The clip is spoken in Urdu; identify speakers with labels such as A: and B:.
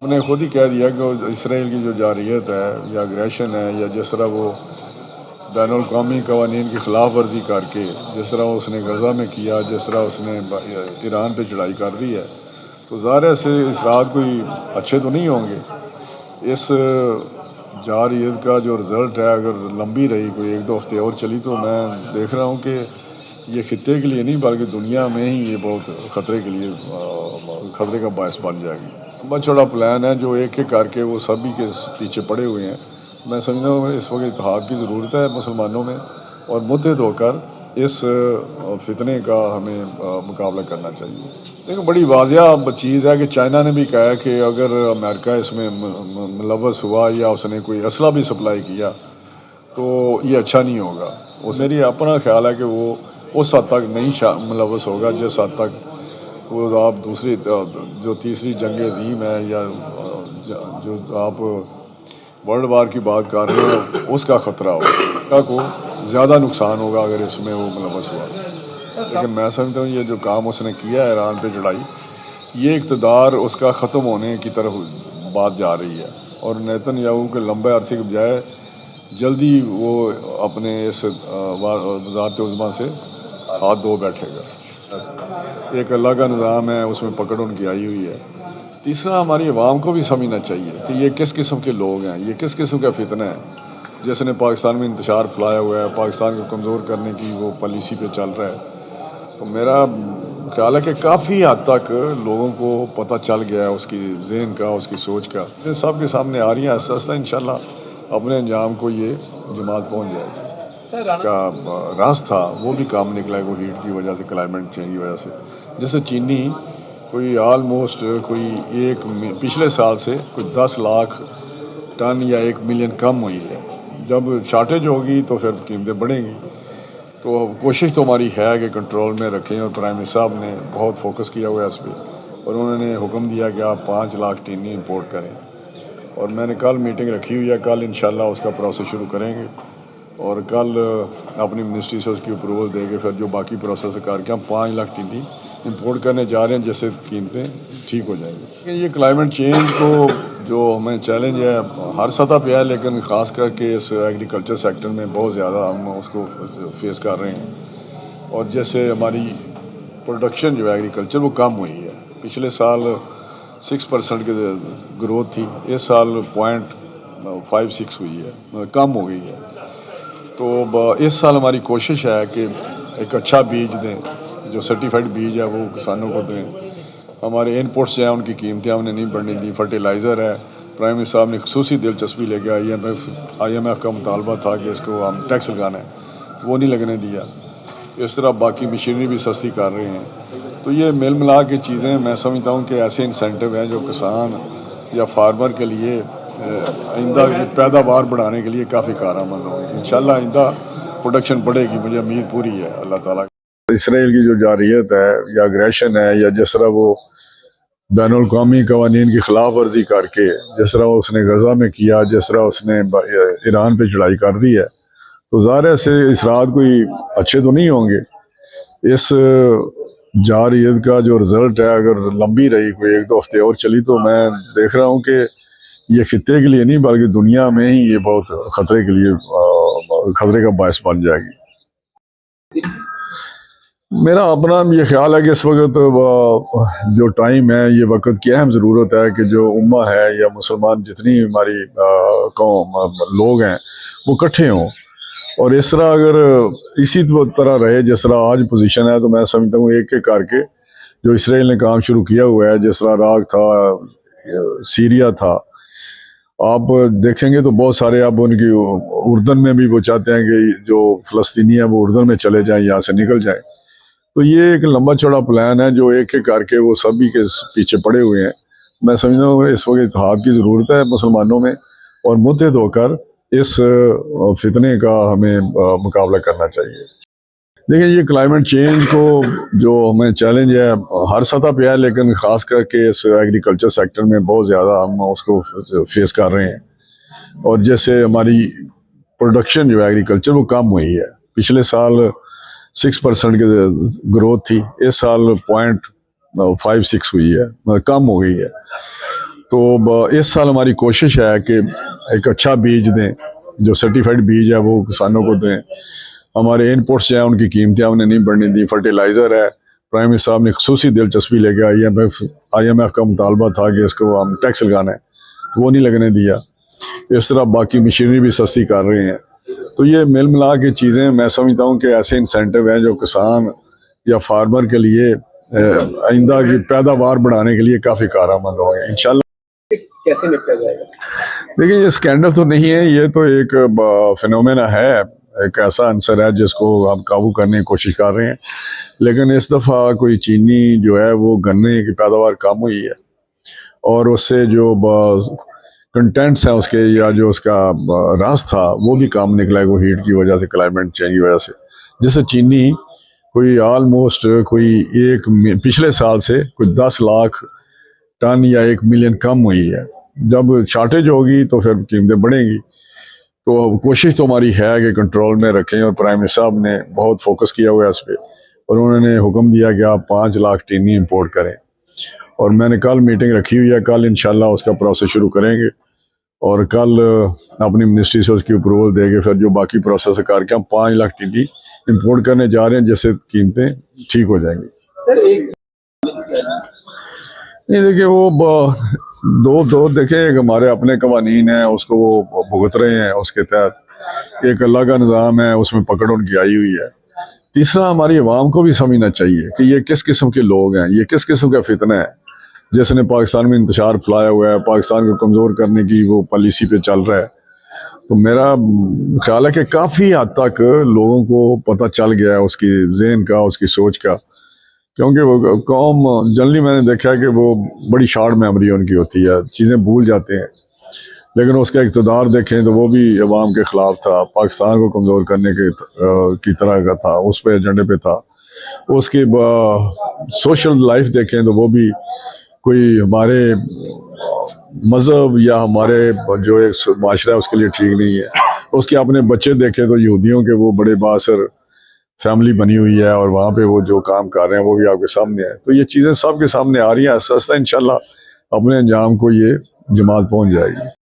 A: ہم نے خود ہی کہہ دیا کہ اسرائیل کی جو جارحیت ہے یا اگریشن ہے یا جس طرح وہ بین الاقوامی قوانین کی خلاف ورزی کر کے جس طرح اس نے غزہ میں کیا، جس طرح اس نے ایران پہ چڑھائی کر دی ہے، تو ظاہر سے اثرات کوئی اچھے تو نہیں ہوں گے۔ اس جارحیت کا جو رزلٹ ہے اگر لمبی رہی، کوئی ایک دو ہفتے اور چلی، تو میں دیکھ رہا ہوں کہ یہ خطے کے لیے نہیں بلکہ دنیا میں ہی یہ بہت خطرے کے لیے خطرے کا باعث بن جائے گی۔ لمبا چوڑا پلان ہے جو ایک ایک کر کے وہ سبھی کے پیچھے پڑے ہوئے ہیں۔ میں سمجھتا ہوں اس وقت اتحاد کی ضرورت ہے مسلمانوں میں، اور متحد ہو کر اس فتنے کا ہمیں مقابلہ کرنا چاہیے۔ لیکن بڑی واضح چیز ہے کہ چائنا نے بھی کہا ہے کہ اگر امریکہ اس میں ملوث ہوا یا اس نے کوئی اسلحہ بھی سپلائی کیا تو یہ اچھا نہیں ہوگا۔ اس میری اپنا خیال ہے کہ وہ اس حد تک نہیں ملوث ہوگا جس حد تک وہ آپ دوسری جو تیسری جنگ عظیم ہے یا جو آپ ورلڈ وار کی بات کر رہے ہو اس کا خطرہ ہو، امریکہ کو زیادہ نقصان ہوگا اگر اس میں وہ ملوث ہوا۔ لیکن میں سمجھتا ہوں یہ جو کام اس نے کیا ہے ایران پہ چڑھائی، یہ اقتدار اس کا ختم ہونے کی طرف بات جا رہی ہے، اور نیتن یاہو کے لمبے عرصے کے بجائے جلدی وہ اپنے اس وزارت عظمیٰ سے ہاتھ دھو بیٹھے گا۔ ایک اللہ کا نظام ہے، اس میں پکڑ ان کی آئی ہوئی ہے۔ تیسرا، ہماری عوام کو بھی سمجھنا چاہیے کہ یہ کس قسم کے لوگ ہیں، یہ کس قسم کا فتنہ ہے جس نے پاکستان میں انتشار پھیلایا ہوا ہے، پاکستان کو کمزور کرنے کی وہ پالیسی پہ چل رہا ہے۔ تو میرا خیال ہے کہ کافی حد تک لوگوں کو پتہ چل گیا ہے اس کی ذہن کا، اس کی سوچ کا۔ یہ سب کے سامنے آ رہی ہیں، آہستہ آہستہ انشاءاللہ اپنے انجام کو یہ جماعت پہنچ جائے گی۔ کا راز تھا وہ بھی کام نکلا ہے، وہ ہیٹ کی وجہ سے، کلائمیٹ چینج کی وجہ سے۔ جیسے چینی کوئی آلموسٹ کوئی پچھلے سال سے کوئی 10 لاکھ ٹن یا 1 ملین کم ہوئی ہے۔ جب شارٹیج ہوگی تو پھر قیمتیں بڑھیں گی۔ تو کوشش تو ہماری ہے کہ کنٹرول میں رکھیں، اور پرائم منسٹر صاحب نے بہت فوکس کیا ہوا ہے اس پہ، اور انہوں نے حکم دیا کہ آپ 5 لاکھ ٹینی امپورٹ کریں، اور میں نے کل میٹنگ رکھی ہوئی ہے، کل انشاءاللہ اس کا پروسیس شروع کریں گے، اور کل اپنی منسٹری سے اس کی اپروول دے کے پھر جو باقی پروسیس کر کے ہم 5 لاکھ ٹینی امپورٹ کرنے جا رہے ہیں، جس سے قیمتیں ٹھیک ہو جائیں گی۔ لیکن یہ کلائمیٹ چینج کو جو ہمیں چیلنج ہے ہر سطح پہ ہے، لیکن خاص کر کے اس ایگریکلچر سیکٹر میں بہت زیادہ ہم اس کو فیس کر رہے ہیں۔ اور جیسے ہماری پروڈکشن جو ہے ایگریکلچر وہ کم ہوئی ہے، پچھلے سال 6% کی گروتھ تھی، اس سال 0.56 ہوئی ہے، کم ہو گئی ہے۔ تو اس سال ہماری کوشش ہے کہ ایک اچھا بیج دیں، جو سرٹیفائڈ بیج ہے وہ کسانوں کو دیں۔ ہمارے ان پٹس جو ہیں ان کی قیمتیں ہم نے نہیں بڑھنے دی۔ فرٹیلائزر ہے، پرائم منسٹر صاحب نے خصوصی دلچسپی لے کے آئی ایم ایف کا مطالبہ تھا کہ اس کو ہم ٹیکس لگانا ہے، وہ نہیں لگنے دیا۔ اس طرح باقی مشینری بھی سستی کر رہے ہیں۔ تو یہ مل ملا کے چیزیں میں سمجھتا ہوں کہ ایسے انسینٹیو ہیں جو کسان یا فارمر کے لیے آئندہ کی پیداوار بڑھانے کے لیے کافی کارآمد ہوں گے۔ انشاءاللہ آئندہ پروڈکشن بڑھے گی، مجھے امید پوری ہے اللہ تعالیٰ۔ اسرائیل کی جو جارحیت ہے یا اگریشن ہے یا جس طرح وہ بین الاقوامی قوانین کی خلاف ورزی کر کے جس طرح اس نے غزہ میں کیا، جس طرح اس نے ایران پہ چڑھائی کر دی ہے، تو ظاہر سے اثرات کوئی اچھے تو نہیں ہوں گے۔ اس جارحیت کا جو رزلٹ ہے اگر لمبی رہی، کوئی ایک دو ہفتے اور چلی، تو میں دیکھ رہا ہوں کہ یہ خطے کے لیے نہیں بلکہ دنیا میں ہی یہ بہت خطرے کے لیے خطرے کا باعث بن جائے گی۔ میرا اپنا یہ خیال ہے کہ اس وقت جو ٹائم ہے، یہ وقت کی اہم ضرورت ہے کہ جو امہ ہے یا مسلمان جتنی ہماری قوم لوگ ہیں وہ اکٹھے ہوں، اور اس طرح اگر اسی طرح رہے جس طرح آج پوزیشن ہے، تو میں سمجھتا ہوں ایک ایک کر کے جو اسرائیل نے کام شروع کیا ہوا ہے، جس طرح عراق تھا، سیریا تھا، آپ دیکھیں گے تو بہت سارے اب ان کی اردن میں بھی وہ چاہتے ہیں کہ جو فلسطینی ہیں وہ اردن میں چلے جائیں، یہاں سے نکل جائیں۔ تو یہ ایک لمبا چوڑا پلان ہے جو ایک ایک کر کے وہ سبھی کے پیچھے پڑے ہوئے ہیں۔ میں سمجھتا ہوں اس وقت اتحاد کی ضرورت ہے مسلمانوں میں، اور متحد ہو کر اس فتنے کا ہمیں مقابلہ کرنا چاہیے۔ دیکھیں، یہ کلائمیٹ چینج کو جو ہمیں چیلنج ہے ہر سطح پہ ہے، لیکن خاص کر کے اس ایگریکلچر سیکٹر میں بہت زیادہ ہم اس کو فیس کر رہے ہیں۔ اور جیسے ہماری پروڈکشن جو ہے ایگریکلچر وہ کم ہوئی ہے، پچھلے سال 6% کی گروتھ تھی، اس سال 0.56 ہوئی ہے، کم ہو گئی ہے۔ تو اس سال ہماری کوشش ہے کہ ایک اچھا بیج دیں، جو سرٹیفائڈ بیج ہے وہ کسانوں کو دیں. ہمارے ان پٹس ہیں ان کی قیمتیں ہم نے نہیں بڑھنے دی. فرٹیلائزر ہے، پرائم منسٹر صاحب نے خصوصی دلچسپی لے کے آئی ایم ایف کا مطالبہ تھا کہ اس کو ہم ٹیکس لگانا ہے، تو وہ نہیں لگنے دیا. اس طرح باقی مشینری بھی سستی کر رہے ہیں. تو یہ مل ملا کے چیزیں میں سمجھتا ہوں کہ ایسے انسینٹیو ہیں جو کسان یا فارمر کے لیے آئندہ کی پیداوار بڑھانے کے لیے کافی کارآمد ہوں گے انشاءاللہ.
B: کیسے نپٹا جائے گا؟
A: دیکھیں یہ اسکینڈل تو نہیں ہے، یہ تو ایک فینومینا ہے، ایک ایسا عنصر ہے جس کو ہم قابو کرنے کی کوشش کر رہے ہیں. لیکن اس دفعہ کوئی چینی جو ہے وہ گنے کی پیداوار کم ہوئی ہے، اور اس سے جو کنٹینٹس ہیں اس کے یا جو اس کا راز تھا وہ بھی کام نکلا ہے، وہ ہیٹ کی وجہ سے، کلائمیٹ چینج کی وجہ سے. جس سے چینی کوئی آلموسٹ پچھلے سال سے کوئی 10 لاکھ ٹن یا 1 ملین کم ہوئی ہے. جب شارٹیج ہوگی تو پھر قیمتیں بڑھیں گی. تو کوشش تو ہماری ہے کہ کنٹرول میں رکھیں، اور پرائم منسٹر صاحب نے بہت فوکس کیا ہوا ہے اس پہ، اور انہوں نے حکم دیا کہ آپ 5 لاکھ چینی امپورٹ کریں. اور میں نے کل میٹنگ رکھی ہوئی ہے، کل انشاءاللہ اس کا پروسیس شروع کریں گے، اور کل اپنی منسٹری سے اس کی اپروول دے کے پھر جو باقی پروسیس کر کے ہم 5 لاکھ چینی امپورٹ کرنے جا رہے ہیں، جس سے قیمتیں ٹھیک ہو جائیں گی. نہیں دیکھیں وہ دو دیکھیں، ایک ہمارے اپنے قوانین ہیں اس کو وہ بھگت رہے ہیں، اس کے تحت ایک اللہ کا نظام ہے اس میں پکڑ ان کی آئی ہوئی ہے. تیسرا ہماری عوام کو بھی سمجھنا چاہیے کہ یہ کس قسم کے لوگ ہیں، یہ کس قسم کا فتنہ ہے جس نے پاکستان میں انتشار پھیلایا ہوا ہے، پاکستان کو کمزور کرنے کی وہ پالیسی پہ چل رہا ہے. تو میرا خیال ہے کہ کافی حد تک لوگوں کو پتہ چل گیا ہے اس کی ذہن کا، اس کی سوچ کا، کیونکہ وہ قوم جنرلی میں نے دیکھا ہے کہ وہ بڑی شارٹ میموری ان کی ہوتی ہے، چیزیں بھول جاتے ہیں. لیکن اس کا اقتدار دیکھیں تو وہ بھی عوام کے خلاف تھا، پاکستان کو کمزور کرنے کی طرح کا تھا، اس پہ ایجنڈے پہ تھا. اس کی سوشل لائف دیکھیں تو وہ بھی کوئی ہمارے مذہب یا ہمارے جو ایک معاشرہ ہے اس کے لیے ٹھیک نہیں ہے. اس کے اپنے بچے دیکھیں تو یہودیوں کے وہ بڑے بااثر فیملی بنی ہوئی ہے، اور وہاں پہ وہ جو کام کر رہے ہیں وہ بھی آپ کے سامنے ہے. تو یہ چیزیں سب کے سامنے آ رہی ہیں، آہستہ آہستہ انشاءاللہ اپنے انجام کو یہ جماعت پہنچ جائے گی.